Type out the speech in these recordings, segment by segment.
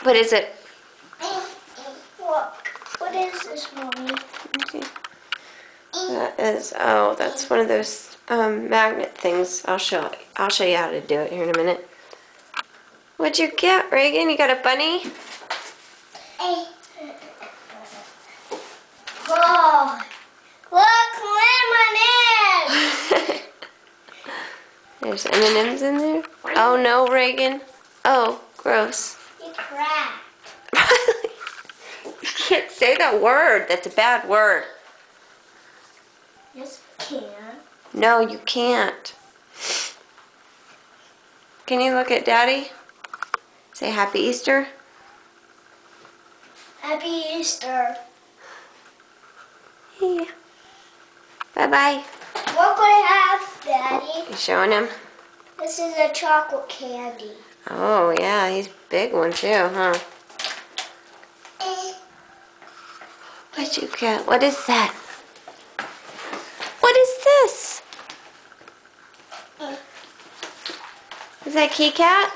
What is it? Look. What is this, Mommy? That is, oh, that's one of those magnet things. I'll show you how to do it here in a minute. What'd you get, Reagan? You got a bunny? Oh, look, lemonade! There's M&M's in there. Oh no, Reagan. Oh, gross. You cracked. You can't say that word. That's a bad word. Yes, we can. No, you can't. Can you look at Daddy? Say Happy Easter. Happy Easter. Yeah. Bye-bye. Look what I have, Daddy. You showing him? This is a chocolate candy. Oh, yeah. He's a big one, too, huh? What'd you get? What is that? What is this? Is that Kit Kat?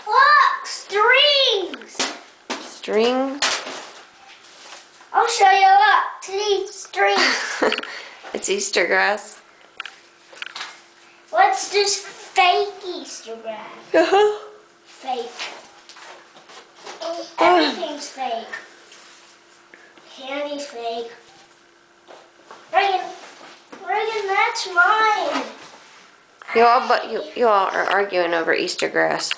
Look, strings. String? I'll show you. Look, see, strings. It's Easter grass. What's this fake Easter grass? Uh-huh. Fake. Everything's fake. Candy's fake. Reagan, that's mine. You all are arguing over Easter grass.